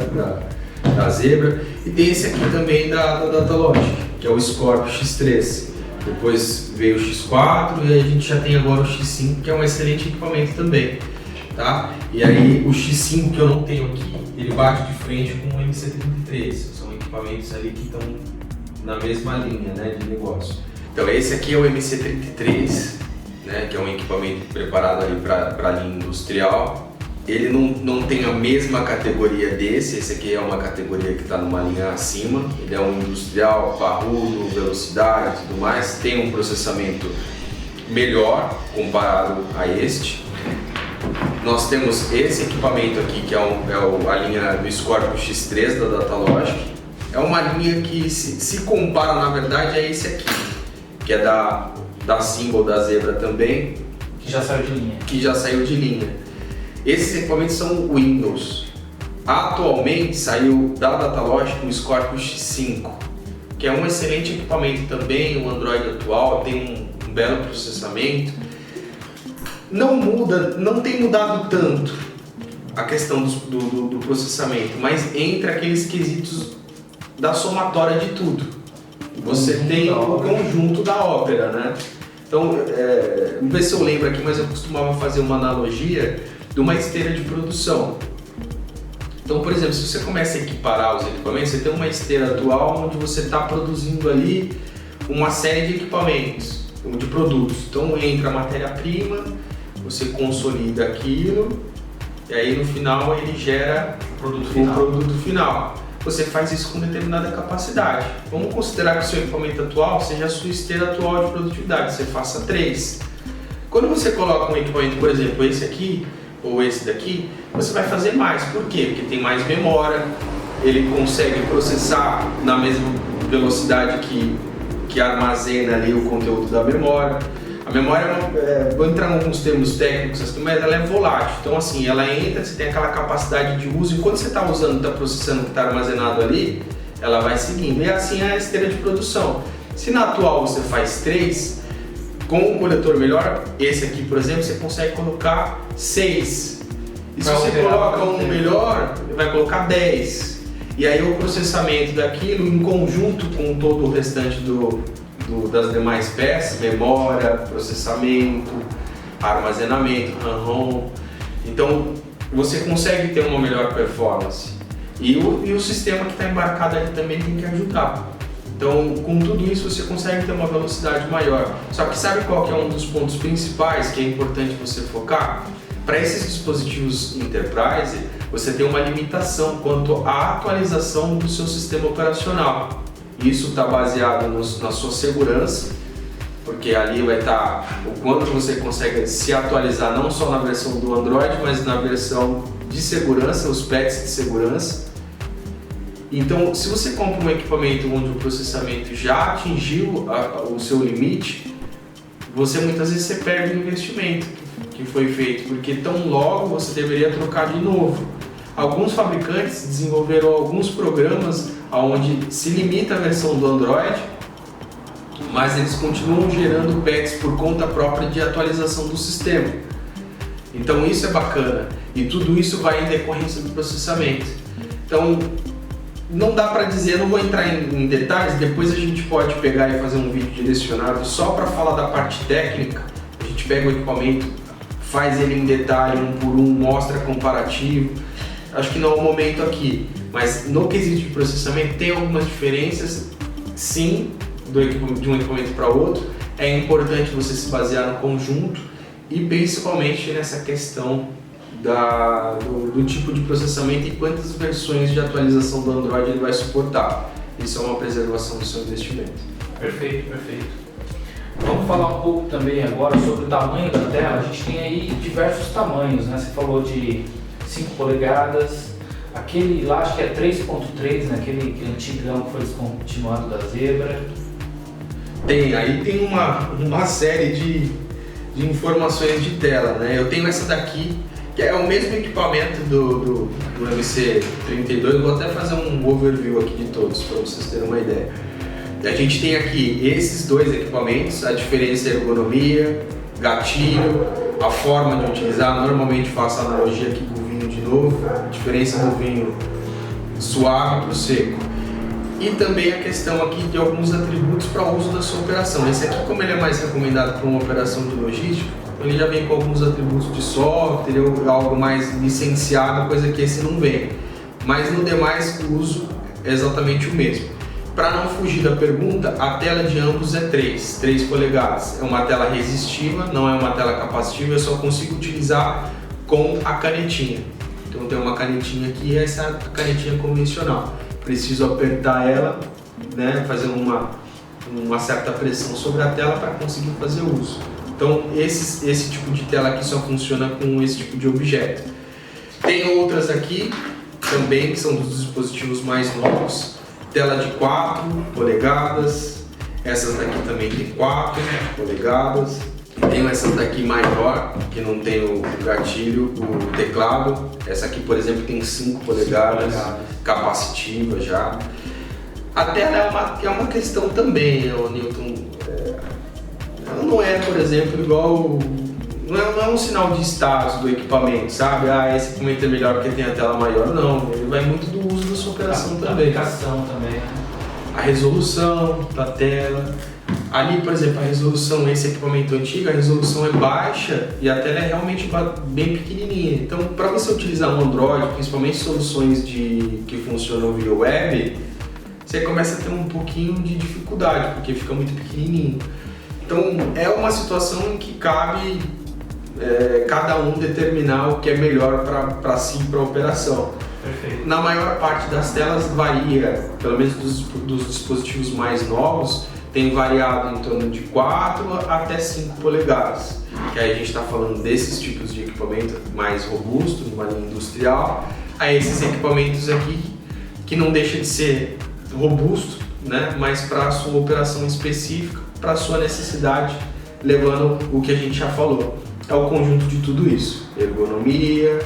Zebra. E tem esse aqui também da Datalogic, que é o Scorpio X3. Depois veio o X4 e a gente já tem agora o X5, que é um excelente equipamento também. Tá? E aí o X5 que eu não tenho aqui, ele bate de frente com o MC33. São equipamentos ali que estão na mesma linha, né, de negócio. Então esse aqui é o MC33, né, que é um equipamento preparado ali para a linha industrial. Ele não tem a mesma categoria desse, esse aqui é uma categoria que está numa linha acima. Ele é um industrial, parrudo, velocidade e tudo mais, tem um processamento melhor comparado a este. Nós temos esse equipamento aqui, que é a linha do Scorpio X3 da Datalogic. É uma linha que se compara, na verdade, a esse aqui, que é da Symbol, da Zebra também. Que já saiu de linha. Que já saiu de linha. Esses equipamentos são Windows. Atualmente saiu da Datalogic um Scorpio X5, que é um excelente equipamento também, o Android atual, tem um belo processamento. Não tem mudado tanto a questão do processamento, mas entre aqueles quesitos da somatória de tudo. Você tem o conjunto da ópera, né? Então, não sei se eu lembro aqui, mas eu costumava fazer uma analogia de uma esteira de produção. Então, por exemplo, se você começa a equiparar os equipamentos, você tem uma esteira atual onde você está produzindo ali uma série de equipamentos, de produtos. Então entra a matéria-prima, você consolida aquilo e aí no final ele gera o produto final. Você faz isso com determinada capacidade. Vamos considerar que o seu equipamento atual seja a sua esteira atual de produtividade, você faça 3. Quando você coloca um equipamento, por exemplo, esse aqui ou esse daqui, você vai fazer mais. Por quê? Porque tem mais memória, ele consegue processar na mesma velocidade que armazena ali o conteúdo da memória. A memória, vou entrar em alguns termos técnicos, mas ela é volátil. Então assim, ela entra, você tem aquela capacidade de uso, enquanto você está usando, está processando o que está armazenado ali, ela vai seguindo. E assim é a esteira de produção. Se na atual você faz 3, com um coletor melhor, esse aqui por exemplo, você consegue colocar 6. E se você coloca um melhor, vai colocar 10. E aí o processamento daquilo em conjunto com todo o restante das demais peças, memória, processamento, armazenamento, RAM-ROM. Então você consegue ter uma melhor performance. E o sistema que está embarcado ali também tem que ajudar. Então com tudo isso você consegue ter uma velocidade maior. Só que sabe qual que é um dos pontos principais que é importante você focar? Para esses dispositivos Enterprise, você tem uma limitação quanto à atualização do seu sistema operacional. Isso está baseado na sua segurança, porque ali vai estar o quanto você consegue se atualizar não só na versão do Android, mas na versão de segurança, os patches de segurança. Então, se você compra um equipamento onde o processamento já atingiu o seu limite, muitas vezes você perde o investimento que foi feito, porque tão logo você deveria trocar de novo. Alguns fabricantes desenvolveram alguns programas onde se limita a versão do Android, mas eles continuam gerando patches por conta própria de atualização do sistema. Então isso é bacana e tudo isso vai em decorrência do processamento. Então não dá para dizer, não vou entrar em detalhes, depois a gente pode pegar e fazer um vídeo direcionado só para falar da parte técnica. A gente pega o equipamento, faz ele em detalhe, um por um, mostra comparativo. Acho que não é o momento aqui, mas no quesito de processamento tem algumas diferenças, sim, de um equipamento para outro. É importante você se basear no conjunto e principalmente nessa questão do tipo de processamento e quantas versões de atualização do Android ele vai suportar. Isso é uma preservação do seu investimento. Perfeito, perfeito. Vamos falar um pouco também agora sobre o tamanho da tela. A gente tem aí diversos tamanhos, né? Você falou de 5 polegadas, aquele lá acho que é 3.3, né? Aquele antigão que foi descontinuado da Zebra. Tem uma série de informações de tela, né? Eu tenho essa daqui, que é o mesmo equipamento do MC32, eu vou até fazer um overview aqui de todos, para vocês terem uma ideia. A gente tem aqui esses dois equipamentos, a diferença é ergonomia, gatilho, a forma de utilizar. Normalmente faço a analogia aqui do vinho de novo, a diferença do vinho suave para o seco. E também a questão aqui de alguns atributos para o uso da sua operação. Esse aqui, como ele é mais recomendado para uma operação de logística, ele já vem com alguns atributos de software, algo mais licenciado, coisa que esse não vem. Mas no demais o uso é exatamente o mesmo. Para não fugir da pergunta, a tela de ambos é 3 polegadas. É uma tela resistiva, não é uma tela capacitiva, eu só consigo utilizar com a canetinha. Então tem uma canetinha aqui, essa é a canetinha convencional. Preciso apertar ela, né, fazer uma certa pressão sobre a tela para conseguir fazer uso. Então esse tipo de tela aqui só funciona com esse tipo de objeto. Tem outras aqui também que são dos dispositivos mais novos. Tela de 4 polegadas, essas daqui também tem 4 polegadas. Tenho essas daqui maior, que não tem o gatilho, o teclado. Essa aqui, por exemplo, tem 5 polegadas, capacitiva já. A tela é uma questão também, Newton. Ela não é, por exemplo, igual... Não é um sinal de status do equipamento, sabe? Esse equipamento é melhor porque tem a tela maior. Não, ele vai muito do uso da sua operação também. Aplicação também. A resolução da tela. Ali, por exemplo, a resolução, esse equipamento antigo, a resolução é baixa e a tela é realmente bem pequenininha. Então, para você utilizar um Android, principalmente soluções que funcionam via web, você começa a ter um pouquinho de dificuldade, porque fica muito pequenininho. Então, é uma situação em que cabe cada um determinar o que é melhor para si e para a operação. Perfeito. Na maior parte das telas varia, pelo menos dos dispositivos mais novos, tem variado em torno de 4 até 5 polegadas. Que aí a gente está falando desses tipos de equipamento mais robusto, de uma linha industrial, a esses equipamentos aqui, que não deixa de ser robusto, né, mas para a sua operação específica, para a sua necessidade, levando o que a gente já falou. É o conjunto de tudo isso, ergonomia,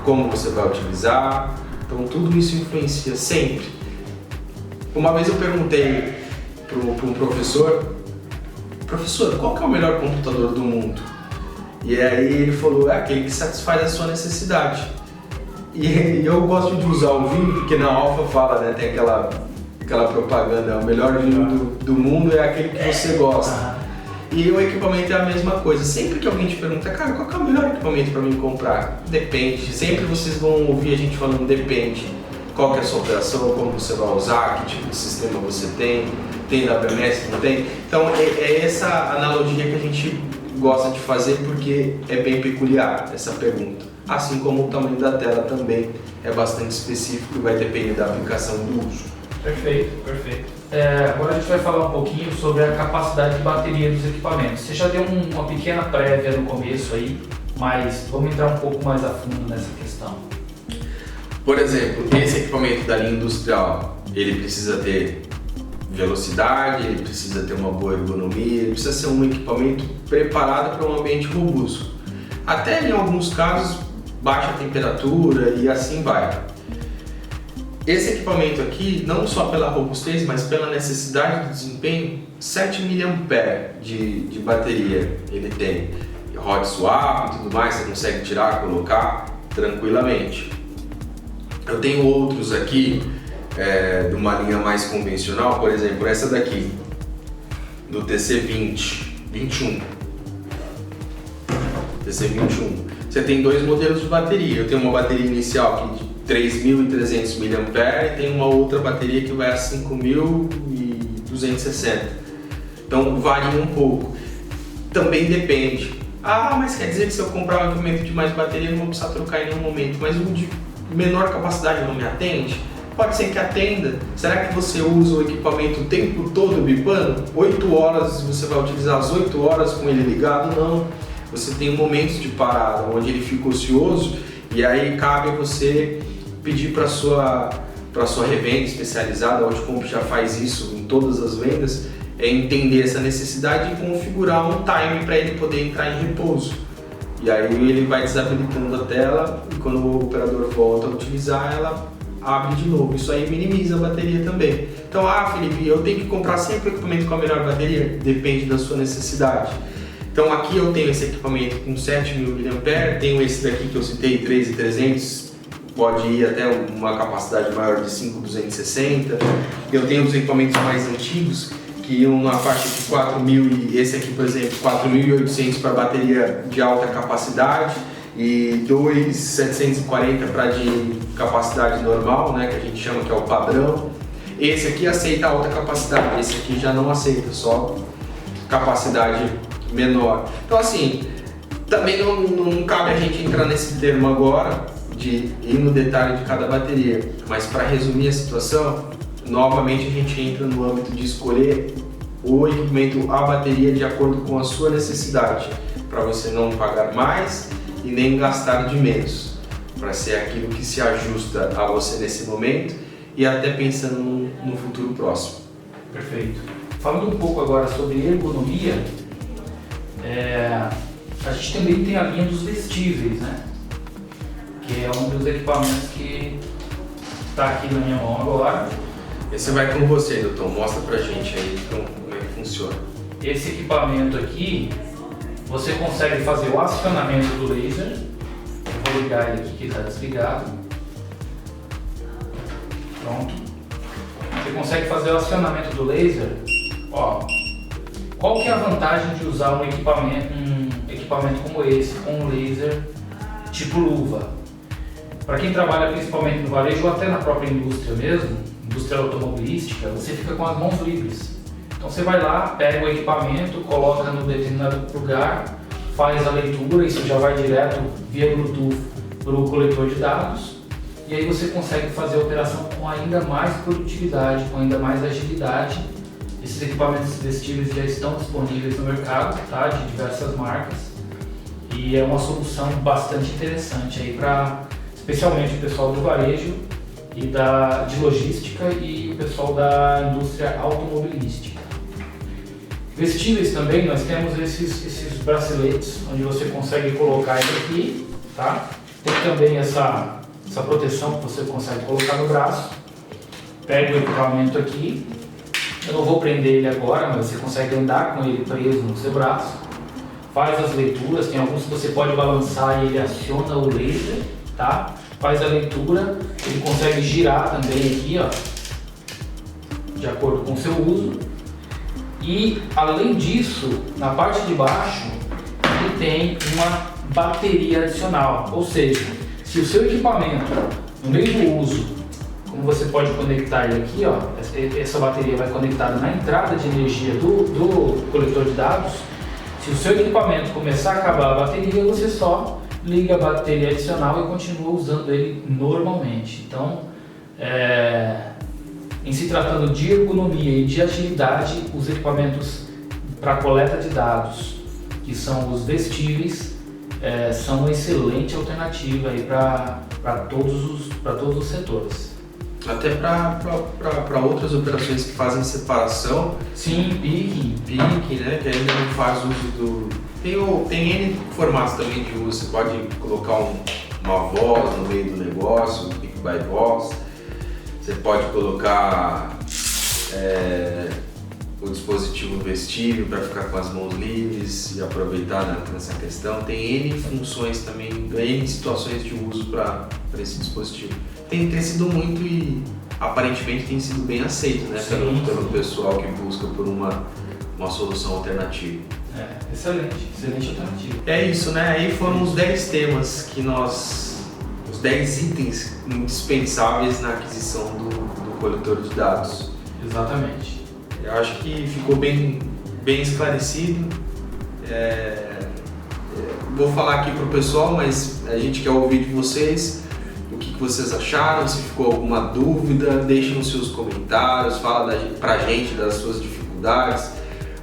como você vai utilizar, então tudo isso influencia sempre. Uma vez eu perguntei para um professor, qual que é o melhor computador do mundo? E aí ele falou, é aquele que satisfaz a sua necessidade. E eu gosto de usar o vinho, porque na Alfa fala, né, tem aquela propaganda, o melhor vinho do mundo é aquele que você gosta. E o equipamento é a mesma coisa. Sempre que alguém te pergunta, cara, qual que é o melhor equipamento para mim comprar? Depende. Sempre vocês vão ouvir a gente falando depende. Qual que é a sua operação, como você vai usar, que tipo de sistema você tem WMS, não tem? Então é essa analogia que a gente gosta de fazer porque é bem peculiar essa pergunta. Assim como o tamanho da tela também é bastante específico e vai depender da aplicação e do uso. Perfeito, perfeito. Agora a gente vai falar um pouquinho sobre a capacidade de bateria dos equipamentos. Você já deu uma pequena prévia no começo aí, mas vamos entrar um pouco mais a fundo nessa questão. Por exemplo, esse equipamento da linha industrial, ele precisa ter velocidade, ele precisa ter uma boa ergonomia, ele precisa ser um equipamento preparado para um ambiente robusto. Até em alguns casos, baixa temperatura e assim vai. Esse equipamento aqui, não só pela robustez, mas pela necessidade do desempenho, 7 mAh de bateria ele tem. Hot swap e tudo mais, você consegue tirar, colocar tranquilamente. Eu tenho outros aqui de uma linha mais convencional, por exemplo, essa daqui, do TC21. Você tem dois modelos de bateria. Eu tenho uma bateria inicial aqui de 3.300 mAh e tem uma outra bateria que vai a 5.260. Então varia um pouco. Também depende. Ah, mas quer dizer que se eu comprar um equipamento de mais bateria eu não vou precisar trocar em nenhum momento, mas o de menor capacidade não me atende? Pode ser que atenda. Será que você usa o equipamento o tempo todo bipando? 8 horas, você vai utilizar as 8 horas com ele ligado? Não. Você tem momentos de parada, onde ele fica ocioso, e aí cabe você pedir para sua revenda especializada, a Outcomp já faz isso em todas as vendas, é entender essa necessidade e configurar um time para ele poder entrar em repouso. E aí ele vai desabilitando a tela e quando o operador volta a utilizar, ela abre de novo. Isso aí minimiza a bateria também. Então, Felipe, eu tenho que comprar sempre o equipamento com a melhor bateria? Depende da sua necessidade. Então aqui eu tenho esse equipamento com 7.000 mAh, tenho esse daqui que eu citei, 3.300, pode ir até uma capacidade maior de 5.260. Eu tenho os equipamentos mais antigos que iam na faixa de 4.000 e esse aqui, por exemplo, 4.800 para bateria de alta capacidade e 2.740 para de capacidade normal, né, que a gente chama que é o padrão. Esse aqui aceita alta capacidade, esse aqui já não aceita, só capacidade menor. Então assim, também não cabe a gente entrar nesse termo agora de ir no detalhe de cada bateria, mas para resumir a situação, novamente a gente entra no âmbito de escolher o equipamento, a bateria de acordo com a sua necessidade, para você não pagar mais e nem gastar de menos, para ser aquilo que se ajusta a você nesse momento e até pensando no futuro próximo. Perfeito. Falando um pouco agora sobre ergonomia, a gente também tem a linha dos vestíveis, né? Que é um dos equipamentos que está aqui na minha mão agora. Esse vai com você, doutor. Mostra pra gente aí como é que funciona. Esse equipamento aqui, você consegue fazer o acionamento do laser. Eu vou ligar ele aqui que está desligado. Pronto. Você consegue fazer o acionamento do laser. Ó, qual que é a vantagem de usar um equipamento como esse, com um laser tipo luva? Para quem trabalha principalmente no varejo ou até na própria indústria mesmo, indústria automobilística, você fica com as mãos livres. Então você vai lá, pega o equipamento, coloca no determinado lugar, faz a leitura, isso já vai direto via Bluetooth para o coletor de dados, e aí você consegue fazer a operação com ainda mais produtividade, com ainda mais agilidade. Esses equipamentos vestíveis já estão disponíveis no mercado, tá? De diversas marcas, e é uma solução bastante interessante aí para especialmente o pessoal do varejo e de logística e o pessoal da indústria automobilística. Vestíveis também, nós temos esses braceletes, onde você consegue colocar ele aqui, tá? Tem também essa proteção que você consegue colocar no braço. Pega o equipamento aqui, eu não vou prender ele agora, mas você consegue andar com ele preso no seu braço. Faz as leituras, tem alguns que você pode balançar e ele aciona o laser, tá? Faz a leitura, ele consegue girar também aqui, ó, de acordo com o seu uso. E além disso, na parte de baixo, ele tem uma bateria adicional, ou seja, se o seu equipamento, no mesmo uso, como você pode conectar ele aqui, ó, essa bateria vai conectada na entrada de energia do coletor de dados. Se o seu equipamento começar a acabar a bateria, você só liga a bateria adicional e continua usando ele normalmente. Então, em se tratando de ergonomia e de agilidade, os equipamentos para coleta de dados, que são os vestíveis, são uma excelente alternativa para todos os setores. Até para outras operações que fazem separação. Sim, picking, né? Que ainda não faz uso do... Tem N formatos também de uso. Você pode colocar uma voz no meio do negócio, um pick by voz. Você pode colocar o dispositivo vestível para ficar com as mãos livres e aproveitar nessa questão. Tem N funções também, N situações de uso para esse dispositivo. Tem crescido muito e aparentemente tem sido bem aceito, né? Sim, Pelo pessoal que busca por uma solução alternativa. Excelente alternativa. É isso, né? Aí foram os 10 temas que os 10 itens indispensáveis na aquisição do coletor de dados. Exatamente. Eu acho que ficou bem esclarecido. Vou falar aqui pro pessoal, mas a gente quer ouvir de vocês o que vocês acharam, se ficou alguma dúvida, deixem nos seus comentários, fala pra gente das suas dificuldades,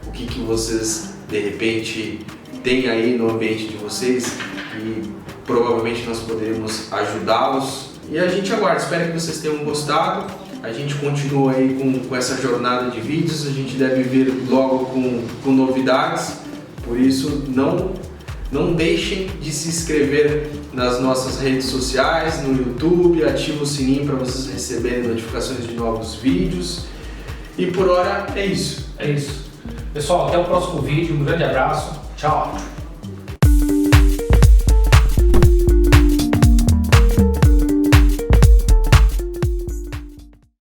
o que vocês de repente têm aí no ambiente de vocês e provavelmente nós poderemos ajudá-los. E a gente aguarda, espero que vocês tenham gostado. A gente continua aí com essa jornada de vídeos, a gente deve vir logo com novidades, por isso não deixem de se inscrever nas nossas redes sociais, no YouTube, ativa o sininho para vocês receberem notificações de novos vídeos. E por hora é isso. É isso. Pessoal, até o próximo vídeo. Um grande abraço. Tchau.